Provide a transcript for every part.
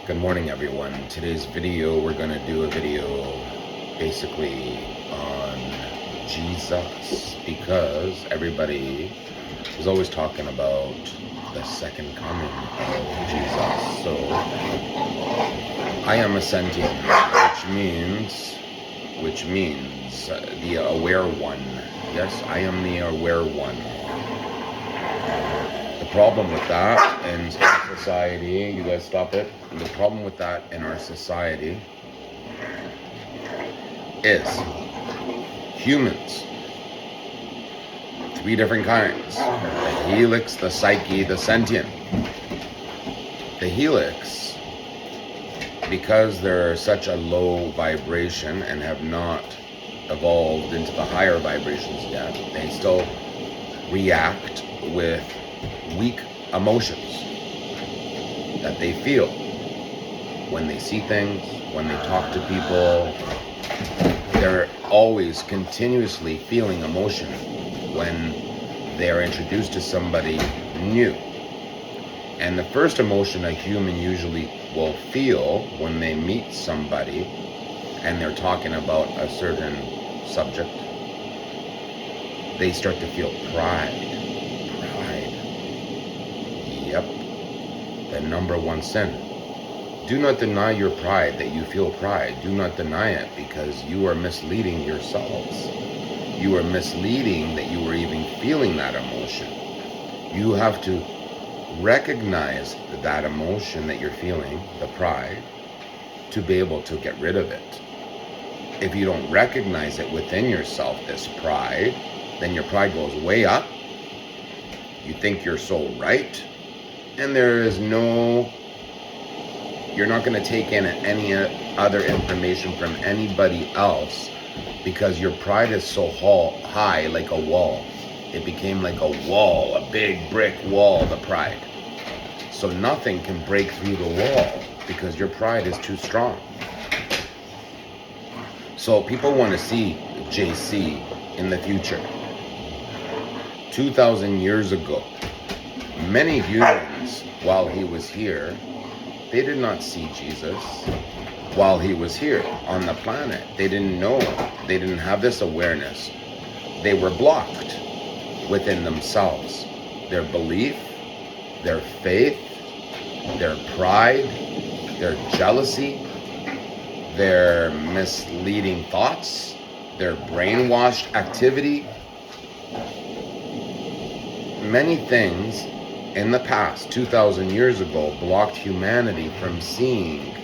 Good morning, everyone. Today's video, we're going to do a video basically on Jesus, because everybody is always talking about the second coming of Jesus. So I am a sentient, which means the aware one. Yes, I am the aware one. The problem with that in society, you guys stop it. The problem with that in our society is humans. Three different kinds: the helix, the psyche, the sentient. The helix, because they're such a low vibration and have not evolved into the higher vibrations yet, they still react with weak emotions that they feel when they see things, when they talk to people. They're always continuously feeling emotion when they're introduced to somebody new. And the first emotion a human usually will feel when they meet somebody and they're talking about a certain subject, they start to feel pride. Yep, the number one sin. Do not deny your pride, that you feel pride. Do not deny it, because you are misleading yourselves. You are misleading that you are even feeling that emotion. You have to recognize that emotion that you're feeling, the pride, to be able to get rid of it. If you don't recognize it within yourself, this pride, then your pride goes way up. You think you're so right, and you're not going to take in any other information from anybody else, because your pride is so high, like a wall. It became like a wall, a big brick wall, the pride. So nothing can break through the wall because your pride is too strong. So people want to see JC in the future. 2,000 years ago, many humans, while he was here, they did not see Jesus while he was here on the planet. They didn't know. They didn't have this awareness. They were blocked within themselves. Their belief, their faith, their pride, their jealousy, their misleading thoughts, their brainwashed activity. Many things in the past, 2,000 years ago, blocked humanity from seeing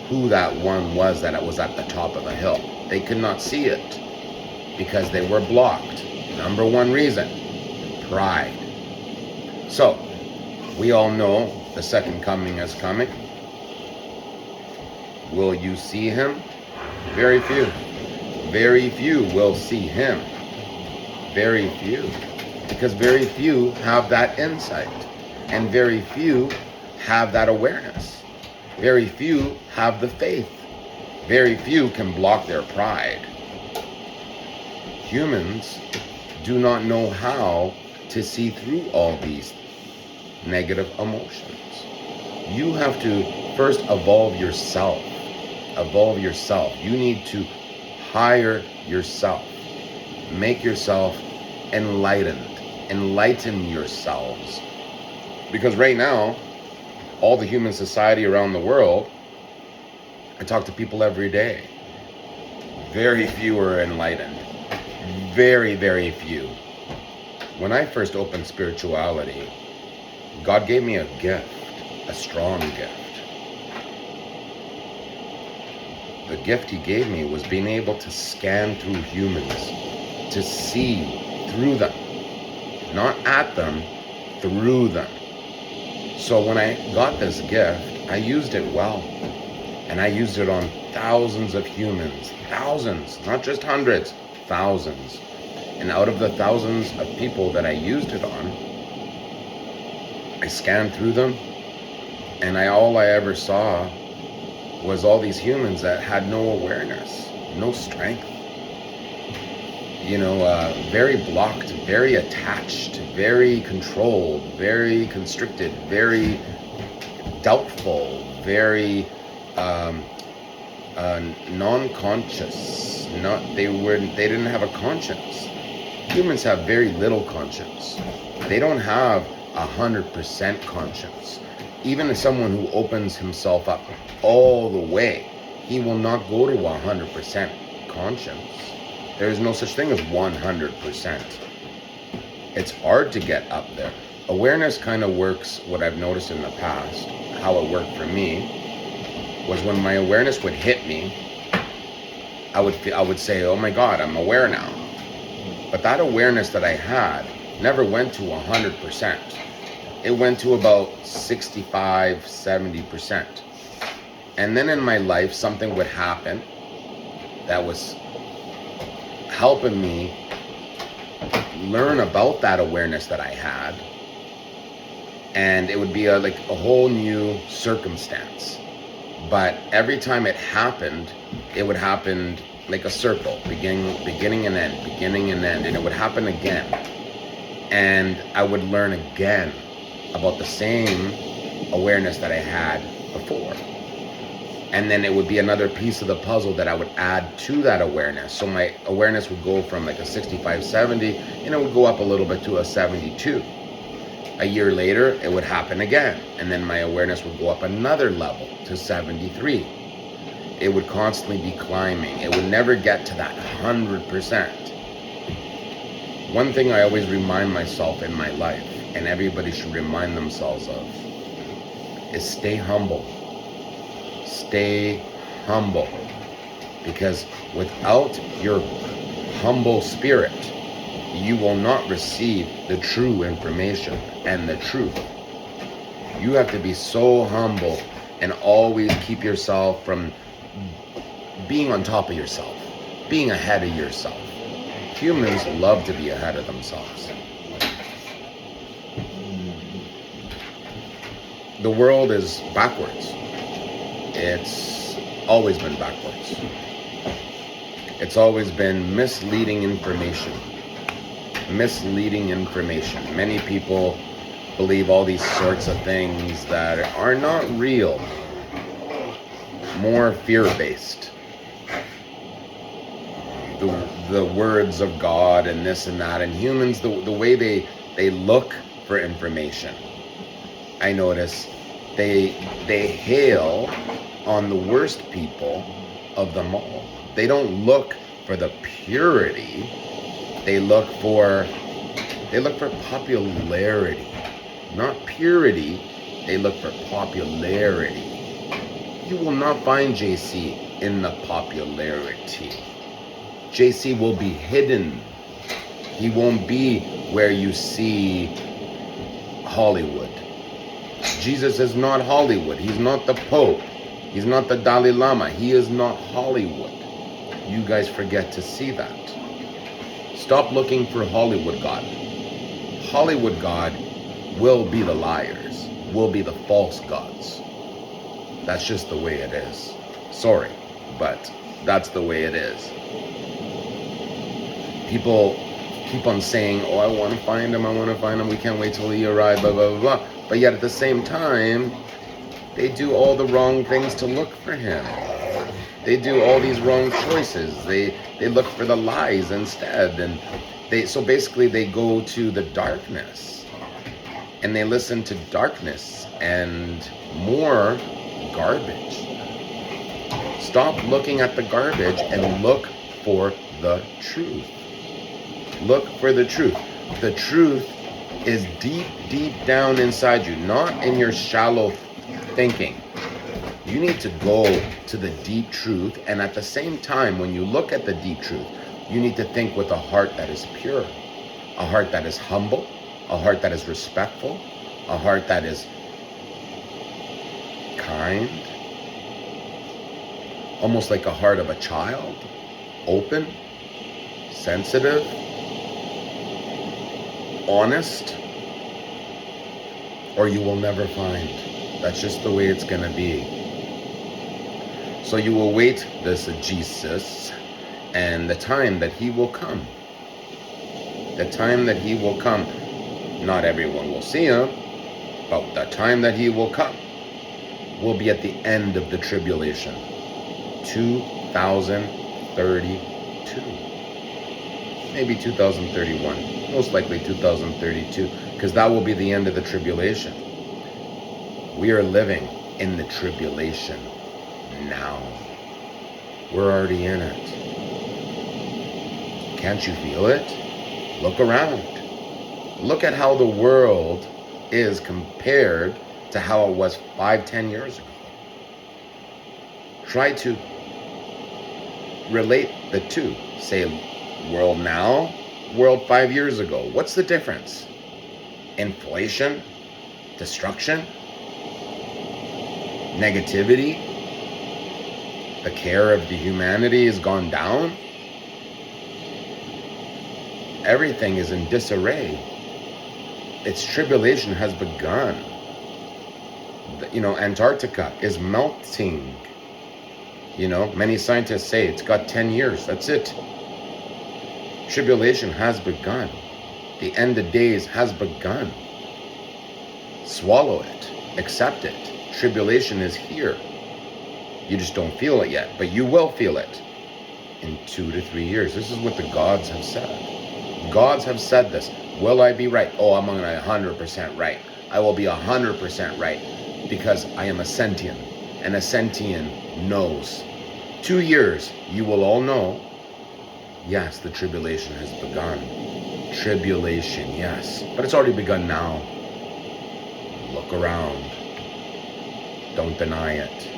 who that one was that was at the top of the hill. They could not see it because they were blocked. Number one reason: pride. So, we all know the second coming is coming. Will you see him? Very few. Very few will see him. Very few. Because very few have that insight, and very few have that awareness. Very few have the faith. Very few can block their pride. Humans do not know how to see through all these negative emotions. You have to first evolve yourself. Evolve yourself. You need to hire yourself. Make yourself enlightened. Enlighten yourselves. Because right now, all the human society around the world, I talk to people every day. Very few are enlightened. Very, very few. When I first opened spirituality, God gave me a gift, a strong gift. The gift he gave me was being able to scan through humans, to see through them. Not at them, through them. So when I got this gift, I used it well. And I used it on thousands of humans. Thousands, not just hundreds, thousands. And out of the thousands of people that I used it on, I scanned through them, and all I ever saw was all these humans that had no awareness, no strength. Very blocked, very attached, very controlled, very constricted, very doubtful, very non-conscious. They didn't have a conscience. Humans have very little conscience. They don't have 100% conscience. Even as someone who opens himself up all the way, he will not go to 100% conscience. There is no such thing as 100%. It's hard to get up there. Awareness kind of works, what I've noticed in the past, how it worked for me, was when my awareness would hit me, I would say, oh my God, I'm aware now. But that awareness that I had never went to 100%. It went to about 65, 70%. And then in my life, something would happen that was helping me learn about that awareness that I had. And it would be like a whole new circumstance. But every time it happened, it would happen like a circle, beginning and end, beginning and end, and it would happen again. And I would learn again about the same awareness that I had before. And then it would be another piece of the puzzle that I would add to that awareness. So my awareness would go from like a 65, 70, and it would go up a little bit to a 72. A year later, it would happen again. And then my awareness would go up another level to 73. It would constantly be climbing. It would never get to that 100%. One thing I always remind myself in my life, and everybody should remind themselves of, is stay humble. Stay humble. Because without your humble spirit, you will not receive the true information and the truth. You have to be so humble and always keep yourself from being on top of yourself, being ahead of yourself. Humans love to be ahead of themselves. The world is backwards. It's always been backwards. It's always been misleading information. Many people believe all these sorts of things that are not real, more fear-based. The words of God and this and that, and humans, the way they look for information. I notice they hail on the worst people of them all. They don't look for the purity. They look for popularity, not purity. They look for popularity. You will not find JC in the popularity. JC will be hidden. He won't be where you see Hollywood. Jesus is not Hollywood. He's not the Pope. He's not the Dalai Lama. He is not Hollywood. You guys forget to see that. Stop looking for Hollywood God. Hollywood God will be the liars, will be the false gods. That's just the way it is. Sorry, but that's the way it is. People keep on saying, oh, I want to find him, we can't wait till he arrives, blah, blah, blah, blah. But yet at the same time, they do all the wrong things to look for him. They do all these wrong choices. They look for the lies instead. And so basically they go to the darkness and they listen to darkness and more garbage. Stop looking at the garbage and look for the truth. Look for the truth. The truth is deep, deep down inside you, not in your shallow thinking. You need to go to the deep truth, and at the same time, when you look at the deep truth, you need to think with a heart that is pure, a heart that is humble, a heart that is respectful, a heart that is kind, almost like a heart of a child, open, sensitive, honest, or you will never find. That's just the way it's gonna be. So you will wait this Jesus and the time that he will come. The time that he will come. Not everyone will see him, but the time that he will come. will be at the end of the tribulation. 2032. Maybe 2031. Most likely 2032, because that will be the end of the tribulation. We are living in the tribulation now. We're already in it. Can't you feel it? Look around. Look at how the world is compared to how it was 5-10 years ago. Try to relate the two. Say, world now, world 5 years ago. What's the difference? Inflation? Destruction? Negativity? The care of the humanity has gone down? Everything is in disarray. Its tribulation has begun. Antarctica is melting. Many scientists say it's got 10 years. That's it. Tribulation has begun. The end of days has begun. Swallow it. Accept it. Tribulation is here. You just don't feel it yet, but you will feel it in 2 to 3 years. This is what the gods have said. Gods have said this. Will I be right? Oh, I'm 100% right. I will be 100% right because I am a sentient, and a sentient knows. 2 years, you will all know, yes, the tribulation has begun. Tribulation, yes. But it's already begun now. Look around. Don't deny it.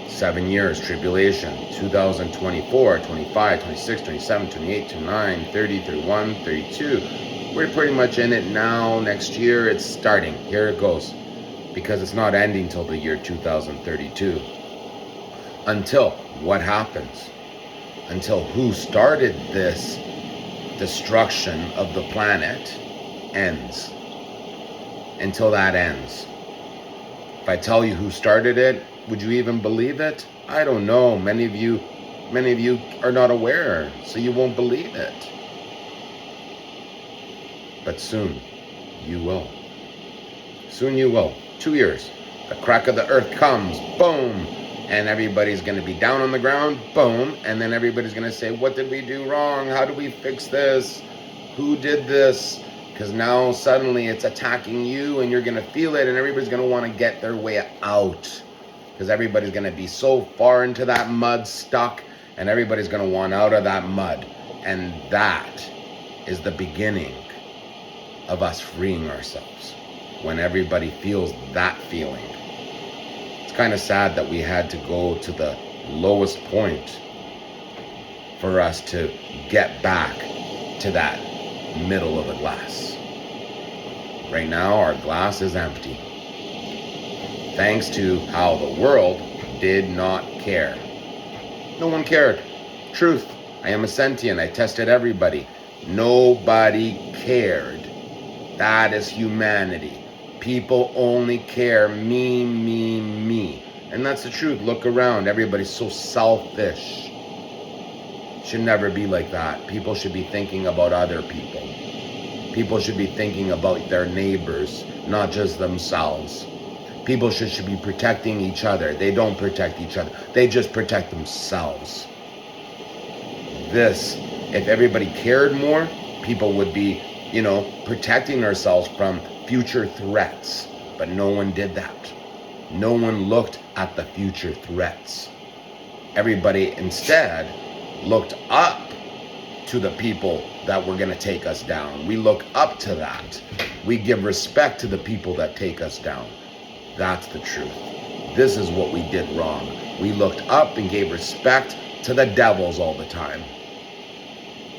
7 years, tribulation. 2024, 25, 26, 27, 28, 29, 30, 31, 32. We're pretty much in it now. Next year, it's starting. Here it goes. Because it's not ending till the year 2032. Until what happens? Until who started this destruction of the planet ends. Until that ends. If I tell you who started it, would you even believe it? I don't know. Many of you are not aware, so you won't believe it. But soon, you will. Soon you will. 2 years. The crack of the earth comes. Boom. And everybody's going to be down on the ground. Boom. And then everybody's going to say, what did we do wrong? How do we fix this? Who did this? Because now suddenly it's attacking you and you're going to feel it and everybody's going to want to get their way out. Because everybody's going to be so far into that mud stuck and everybody's going to want out of that mud. And that is the beginning of us freeing ourselves. When everybody feels that feeling. It's kind of sad that we had to go to the lowest point for us to get back to that middle of the glass. Right now, our glass is empty. Thanks to how the world did not care. No one cared. Truth. I am a sentient. I tested everybody. Nobody cared. That is humanity. People only care me, me, me. And that's the truth. Look around. Everybody's so selfish. Should never be like that. People should be thinking about other people. People should be thinking about their neighbors, not just themselves. People should be protecting each other. They don't protect each other. They just protect themselves. If everybody cared more, people would be, protecting ourselves from future threats. But no one did that. No one looked at the future threats. Everybody instead looked up to the people that were going to take us down. We look up to that. We give respect to the people that take us down. That's the truth. This is what we did wrong. We looked up and gave respect to the devils all the time.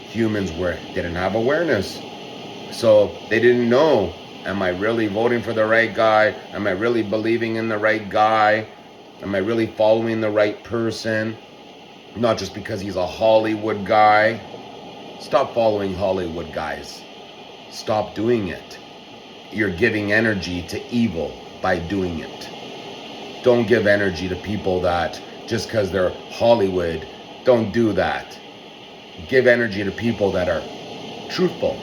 Humans didn't have awareness. So they didn't know, am I really voting for the right guy? Am I really believing in the right guy? Am I really following the right person? Not just because he's a Hollywood guy. Stop following Hollywood guys. Stop doing it. You're giving energy to evil by doing it. Don't give energy to people that just because they're Hollywood, don't do that. Give energy to people that are truthful,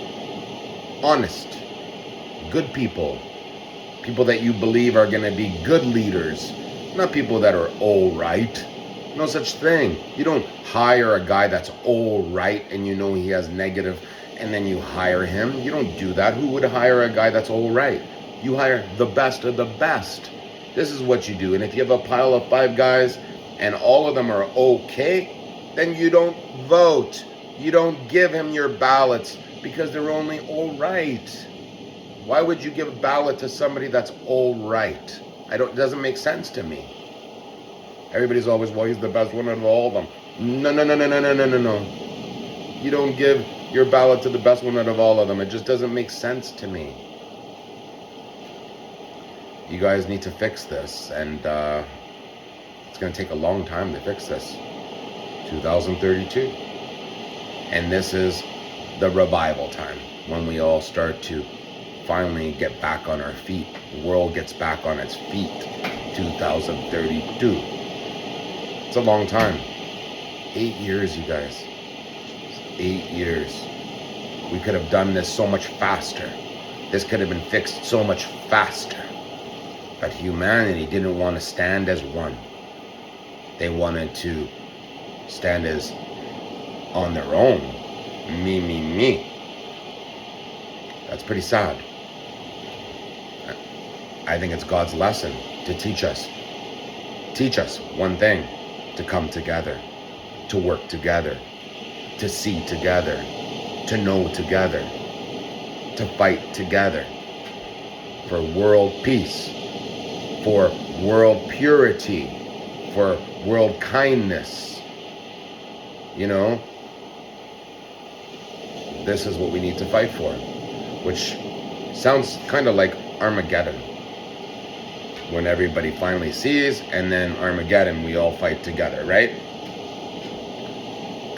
honest, good people, People that you believe are going to be good leaders, not people that are all right. No such thing. You don't hire a guy that's all right and you know he has negative, and then you hire him. You don't do that. Who would hire a guy that's all right? You hire the best of the best. This is what you do. And if you have a pile of 5 guys and all of them are okay, then you don't vote. You don't give him your ballots because they're only all right. Why would you give a ballot to somebody that's all right? It doesn't make sense to me. Everybody's always, well, he's the best one out of all of them. No. You don't give your ballot to the best one out of all of them. It just doesn't make sense to me. You guys need to fix this, and it's going to take a long time to fix this. 2032. And this is the revival time, when we all start to finally get back on our feet. The world gets back on its feet. 2032. It's a long time. 8 years, you guys. 8 years. We could have done this so much faster. This could have been fixed so much faster. But humanity didn't want to stand as one. They wanted to stand as on their own. Me. That's pretty sad. I think it's God's lesson to teach us. Teach us one thing: to come together, to work together, to see together, to know together, to fight together for world peace, for world purity, for world kindness. You know, this is what we need to fight for, which sounds kind of like Armageddon. When everybody finally sees, and then Armageddon, we all fight together, right?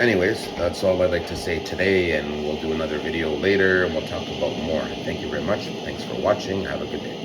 Anyways, that's all I'd like to say today, and we'll do another video later, and we'll talk about more. Thank you very much. Thanks for watching. Have a good day.